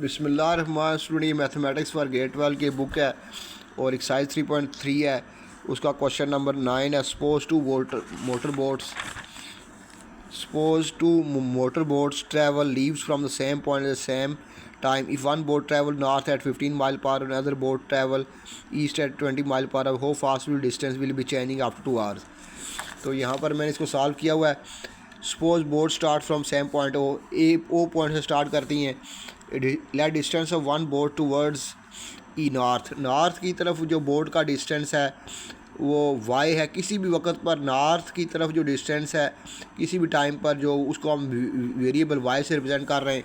बिस्मिल्लाहिर्रहमानिर्रहीम। Student, mathematics for grade 12 की book है और एक्सरसाइज 3.3 है। उसका क्वेश्चन नंबर 9 है। Suppose two motor boats travel leaves from the same point at the same time. If one boat travel north at 15 mile per hour, other boat travel east at 20 mile per hour, how fast will distance will be changing after 2 hours. तो यहाँ पर मैंने इसको solve किया हुआ है। Suppose boat start from same point, O point से start करती हैं। Let distance of one boat towards E north की तरफ जो बोट का डिस्टेंस है वो वाई है। किसी भी वक्त पर नॉर्थ की तरफ जो डिस्टेंस है किसी भी टाइम पर, जो उसको हम वेरिएबल वाई से रिप्रेजेंट कर रहे हैं।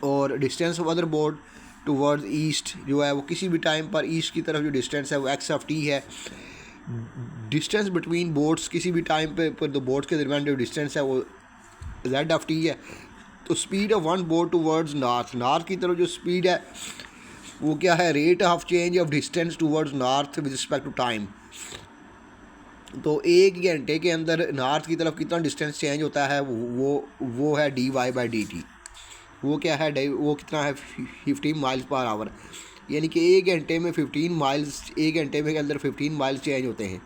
और distance of other boat towards east जो है वो किसी भी टाइम पर ईस्ट की तरफ जो डिस्टेंस है वो एक्स ऑफ टी है। डिस्टेंस बिटवीन बोट्स, किसी भी टाइम पर दो बोट्स के दरमियान जो डिस्टेंस है वो जेड ऑफ टी है। तो speed of one boat towards north की तरफ जो स्पीड है वो क्या है, rate of change of distance towards north with respect to time. तो एक घंटे के अंदर नॉर्थ की तरफ कितना डिस्टेंस चेंज होता है वो है D Y by D T. वो क्या है, वो कितना है 15 माइल्स पर आवर। यानी कि एक घंटे में 15 माइल्स, एक घंटे में के अंदर 15 माइल्स चेंज होते हैं।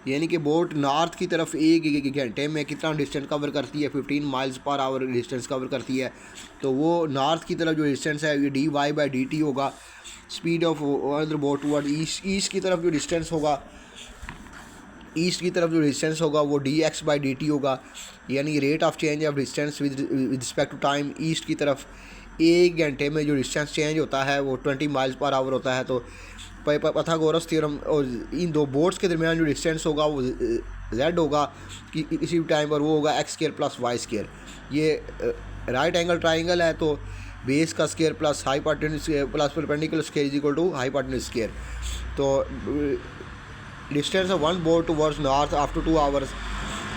यानी कि बोट नॉर्थ की तरफ एक घंटे में कितना डिस्टेंस कवर करती है, 15 miles per hour distance cover करती है। तो वो नॉर्थ की तरफ जो डिस्टेंस है ये D Y by D T होगा। Speed of other boat toward east की तरफ जो डिस्टेंस होगा, ईस्ट की तरफ जो डिस्टेंस होगा वो D X by D T होगा। यानी rate of change of distance with respect to time. East की तरफ एक घंटे में जो डिस्टेंस चेंज होता है वो 20 माइल्स पर आवर होता है। तो पाइथागोरस थ्योरम और इन दो बोट्स के दरमियान जो डिस्टेंस होगा वो जेड होगा कि किसी भी टाइम पर वो होगा X square plus Y square. ये राइट एंगल ट्राइंगल है तो बेस का square plus hypotenuse plus perpendicular square is equal to hypotenuse square. तो distance of one boat towards north after 2 hours.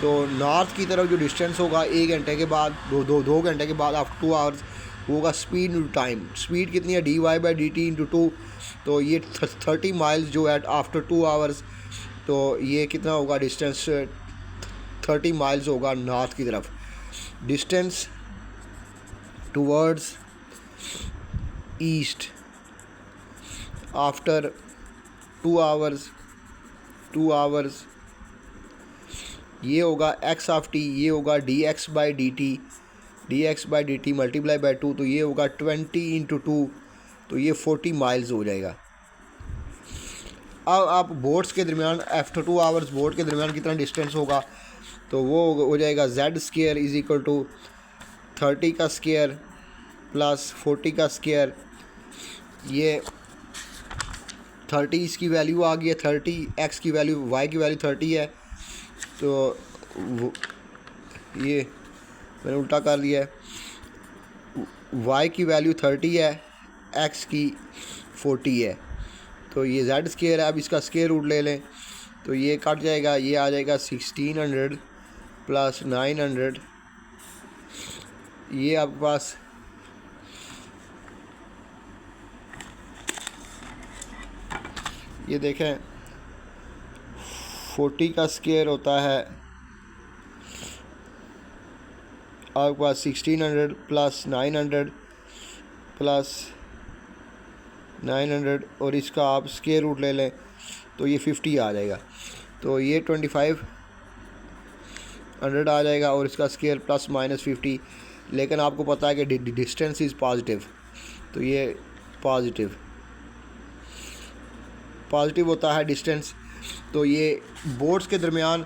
तो नॉर्थ की तरफ जो डिस्टेंस होगा एक घंटे के बाद, दो घंटे के बाद आफ्टर 2 आवर्स होगा स्पीड इंटू टाइम। स्पीड कितनी है, D Y by D T into 2। तो ये 30 माइल्स जो है आफ्टर 2 आवर्स। तो ये कितना होगा डिस्टेंस, 30 माइल्स होगा नॉर्थ की तरफ। Distance towards east after 2 hours ये होगा एक्स ऑफ टी, ये होगा D X by D T multiply by 2। तो ये होगा 20 इंटू 2, तो ये 40 माइल्स हो जाएगा। अब आप बोट्स के दरमियान आफ्टर 2 आवर्स बोट के दरमियान कितना डिस्टेंस होगा, तो वो हो जाएगा Z square is equal to 30 का स्क्वायर प्लस 40 का स्क्वायर। ये 30 इसकी वैल्यू आ गई है, 30 एक्स की वैल्यू, वाई की वैल्यू 30 है। तो ये मैंने उल्टा कर दिया है, वाई की वैल्यू 30 है, एक्स की 40 है। तो ये जेड स्क्वायर है। अब इसका स्क्वायर रूट ले लें तो ये कट जाएगा, ये आ जाएगा 1600 प्लस 900। ये आपके पास ये देखें 40 का स्क्वायर होता है आपके पास 1600 प्लस 900 और इसका आप स्क्वायर रूट ले लें तो ये 50 आ जाएगा। तो ये 2500 आ जाएगा और इसका स्क्वायर प्लस माइनस 50। लेकिन आपको पता है कि डिस्टेंस इज़ पॉजिटिव, तो ये पॉजिटिव होता है डिस्टेंस। तो ये बोट्स के दरमियान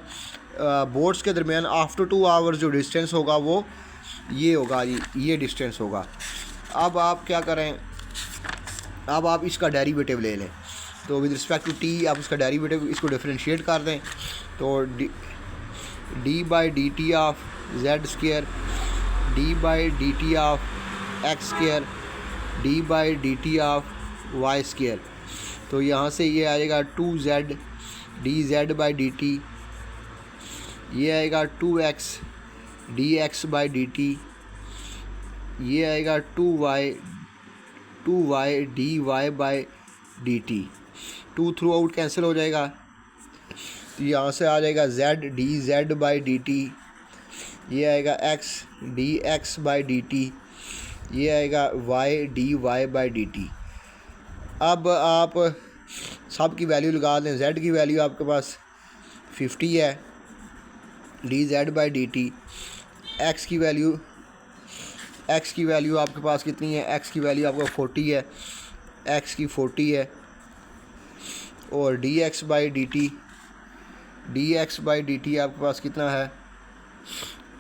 आफ्टर 2 आवर्स जो डिस्टेंस होगा वो ये होगा, ये डिस्टेंस होगा। अब आप क्या करें, अब आप इसका डेरिवेटिव ले लें। तो विद रिस्पेक्ट टू टी आप इसका डेरिवेटिव, इसको डिफरेंशिएट कर दें। तो D by D T of Z square, D by D T of X square, D by D T of Y square. तो यहाँ से ये आएगा 2z D Z by D T, ये आएगा 2x D X by D T, ये आएगा 2y D Y by D T. 2 throughout cancel हो जाएगा। यहाँ से आ जाएगा Z D Z by D T, ये आएगा x D X by D T, ये आएगा Y D Y by D T. अब आप सब की वैल्यू लगा दें। जेड की वैल्यू आपके पास 50 है, D Z by D T. X की वैल्यू आपके पास कितनी है? एक्स की वैल्यू आपको 40 है, एक्स की 40 है। और D X by D T आपके पास कितना है?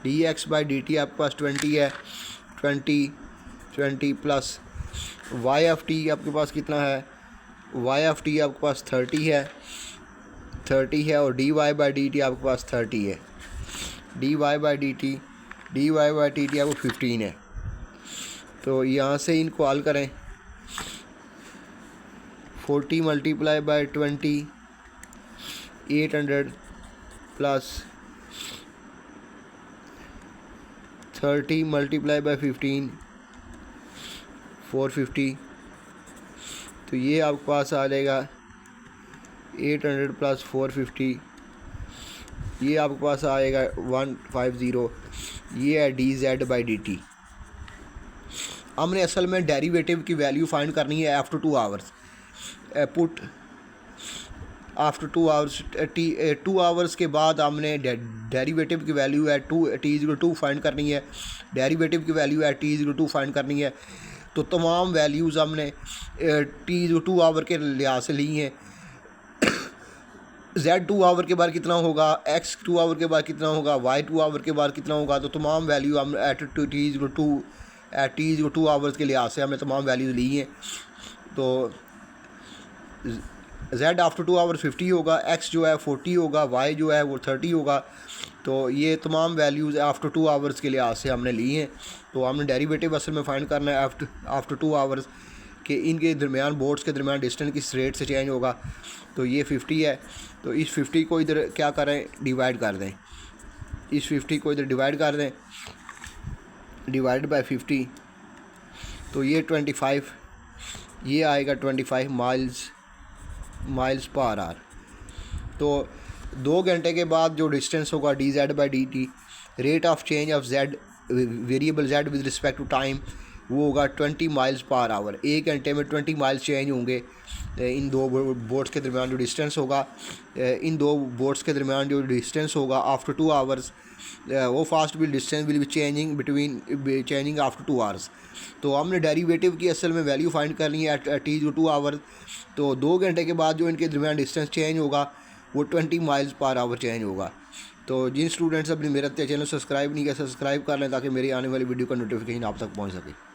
D X by D T आपके पास 20 है, 20 प्लस वाई एफ टी आपके पास कितना है? वाई एफ टी आपके पास 30 है और D Y by D T आपके पास 30 है। D Y by D T आपको 15 है। तो यहाँ से इनको हल करें। 40 multiply by 20 800 plus 30 multiply by 15 450। तो ये आपके पास आ जाएगा 800 प्लस 450, ये आपके पास आएगा 150। ये है D Z by D T. हमने असल में डेरिवेटिव की वैल्यू फाइंड करनी है after 2 hours. Put after 2 hours 2 hours के बाद हमने डेरिवेटिव की वैल्यू है t=2 फाइंड करनी है। डेरिवेटिव की वैल्यू है t=2 फाइंड करनी है। तो तमाम वैल्यूज़ हमने t=2 आवर के लिहाज से ली हैं। z 2 आवर के बाद कितना होगा, x 2 आवर के बाद कितना होगा, y 2 आवर के बाद कितना होगा। तो तमाम वैल्यू हम t=2 आवर्स के लिहाज से हमने तमाम वैल्यूज़ ली हैं। तो z आफ्टर 2 आवर्स 50 होगा, x जो है 40 होगा, y जो है वो 30 होगा। तो ये तमाम वैल्यूज़ आफ्टर 2 आवर्स के लिहाज से हमने ली हैं। तो हमने डेरिवेटिव असल में फाइंड करना है आफ्टर 2 आवर्स कि इनके दरमियान बोर्ड्स के दरमियान डिस्टेंस किस रेट से चेंज होगा। तो ये 50 है, तो इस 50 को इधर क्या करें, डिवाइड कर दें। इस 50 को इधर डिवाइड कर दें, डिवाइड बाय 50। तो ये 25, ये आएगा 25 माइल्स पर आवर। तो 2 घंटे के बाद जो डिस्टेंस होगा D Z by D T, rate of change of Z variable Z with respect to time, वो होगा 20 माइल्स पर आवर। 1 घंटे में 20 माइल्स चेंज होंगे। इन दो बोट्स के दरमियान जो डिस्टेंस होगा, आफ्टर 2 आवर्स, वो fast will distance will be changing after 2 hours. तो हमने डेरिवेटिव की असल में वैल्यू फाइंड करनी है एट t=2 आवर्स। तो 2 घंटे के बाद जो इनके दरमियान डिस्टेंस चेंज होगा वो 20 माइल्स पर आवर चेंज होगा। तो जिन स्टूडेंट्स अपनी मेरे चैनल सब्सक्राइब नहीं किया, सब्सक्राइब कर लें ताकि मेरी आने वाली वीडियो का नोटिफिकेशन आप तक पहुंच सके।